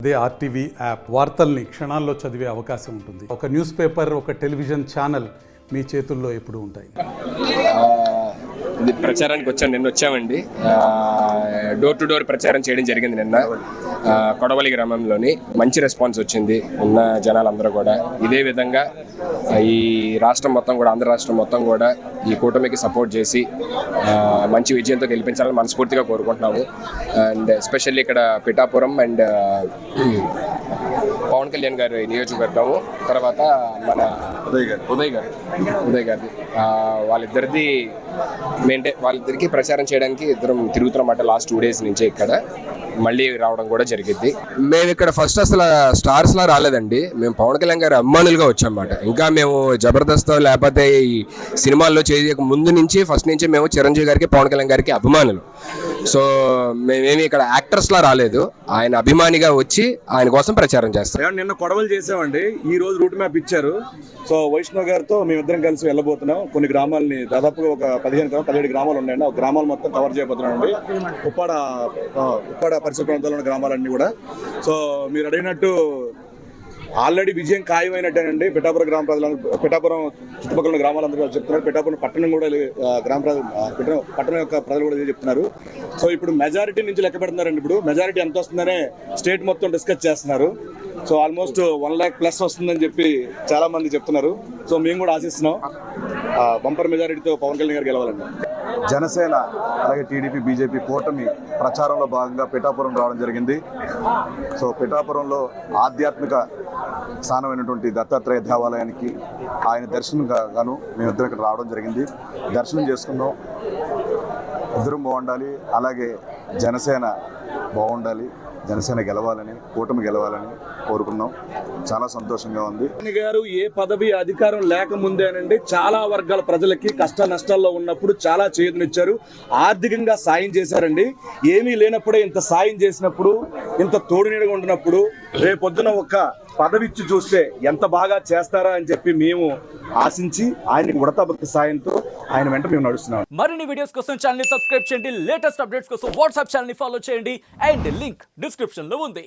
అదే RTV app వార్తల్ని క్షణాల్లో చదివే అవకాశం ఉంటుంది. ఒక న్యూస్ పేపర్, ఒక టెలివిజన్ ఛానల్ మీ చేతుల్లో ఎప్పుడూ ఉంటాయి. ఇది ప్రచారానికి వచ్చాను, నిన్న వచ్చామండి. డోర్ టు డోర్ ప్రచారం చేయడం జరిగింది నిన్న కొడవలి గ్రామంలోని. మంచి రెస్పాన్స్ వచ్చింది ఉన్న జనాలందరూ కూడా. ఇదే విధంగా ఈ రాష్ట్రం మొత్తం కూడా, ఆంధ్ర రాష్ట్రం మొత్తం కూడా ఈ కూటమికి సపోర్ట్ చేసి మంచి విజయంతో గెలిపించాలని మనస్ఫూర్తిగా కోరుకుంటున్నాము. అండ్ ఎస్పెషల్లీ ఇక్కడ పిఠాపురం అండ్ పవన్ కళ్యాణ్ గారి నియోజకవర్గము, తర్వాత మన ఉదయ్ గారిది, వాళ్ళిద్దరికి ప్రచారం చేయడానికి ఇద్దరం తిరుగుతున్నమాట లాస్ట్ 2 days నుంచి. ఇక్కడ మళ్ళీ రావడం కూడా జరిగింది. మేము ఇక్కడ ఫస్ట్ అసలు స్టార్స్ లా రాలేదండి, మేము పవన్ కళ్యాణ్ గారి అభిమానులుగా వచ్చామన్నమాట. ఇంకా మేము జబర్దస్త్ లేకపోతే ఈ సినిమాల్లో చేయక ముందు నుంచి ఫస్ట్ నుంచి మేము చిరంజీవి గారికి, పవన్ కళ్యాణ్ గారికి అభిమానులు. సో మేమేమి ఇక్కడ యాక్టర్స్ లా రాలేదు, ఆయన అభిమానిగా వచ్చి ఆయన కోసం ప్రచారం చేస్తాం. నిన్న కొడవలు చేసామండి, ఈ రోజు రూట్ మ్యాప్ ఇచ్చారు. సో వైష్ణవ్ గారితో మేమిద్దరం కలిసి వెళ్ళబోతున్నాం. కొన్ని గ్రామాలని, దాదాపుగా ఒక 17 గ్రామాలు ఉన్నాయండి. ఆ గ్రామాలు మొత్తం కవర్ చేయబోతున్నాం అండి. ఉప్పాడ పరిసర ప్రాంతాల్లో ఉన్న గ్రామాలన్నీ కూడా. సో మీరు అడిగినట్టు ఆల్రెడీ విజయం ఖాయమైనట్టేనండి. పిఠాపురం చుట్టుపక్కల ఉన్న గ్రామాలందరూ చెప్తున్నారు. పిఠాపురం పట్టణం కూడా పట్టణం యొక్క ప్రజలు కూడా చెప్తున్నారు. సో ఇప్పుడు మెజారిటీ నుంచి లెక్క పెడుతున్నారండి. ఇప్పుడు మెజారిటీ ఎంత వస్తుందనే స్టేట్ మొత్తం డిస్కస్ చేస్తున్నారు. సో ఆల్మోస్ట్ 1 lakh ప్లస్ వస్తుందని చెప్పి చాలా మంది చెప్తున్నారు. సో మేము కూడా ఆశిస్తున్నాం బంపర్ మెజారిటీతో పవన్ కళ్యాణ్ గారు గెలవాలండి. జనసేన అలాగే టీడీపీ, బీజేపీ కూటమి ప్రచారంలో భాగంగా పిఠాపురం రావడం జరిగింది. సో పిఠాపురంలో ఆధ్యాత్మిక స్థానమైనటువంటి దత్తాత్రేయ దేవాలయానికి ఆయన దర్శనం గాను మేమిద్దరం ఇక్కడ రావడం జరిగింది. దర్శనం చేసుకున్నాం. ఇద్దరం బాగుండాలి, అలాగే జనసేన బాగుండాలి, జనసేన గెలవాలని, కూటమి గెలవాలని కోరుకున్నాం. చాలా సంతోషంగా ఉంది. గారు ఏ పదవి అధికారం లేకముందేనండి చాలా వర్గాల ప్రజలకి కష్ట నష్టాల్లో ఉన్నప్పుడు చాలా చేతునిచ్చారు, ఆర్థికంగా సాయం చేశారండి. ఏమీ లేనప్పుడే ఇంత సాయం చేసినప్పుడు, ఇంత తోడునీడగా ఉండినప్పుడు రేపొద్దున ఒక్క పదవి ఇచ్చి చూస్తే ఎంత బాగా చేస్తారా అని చెప్పి మేము ఆశించి ఆయనకి ఉడతాభక్తి సాయంతో ఆయన వెంట మేము నడుస్తున్నాం. మరిన్ని వీడియోస్ కోసం ఛానల్ ని సబ్స్క్రైబ్ చేయండి, లేటెస్ట్ అప్డేట్స్ కోసం వాట్సాప్ ఛానల్ ని ఫాలో చేయండి, అండ్ లింక్ డిస్క్రిప్షన్ లో ఉంది.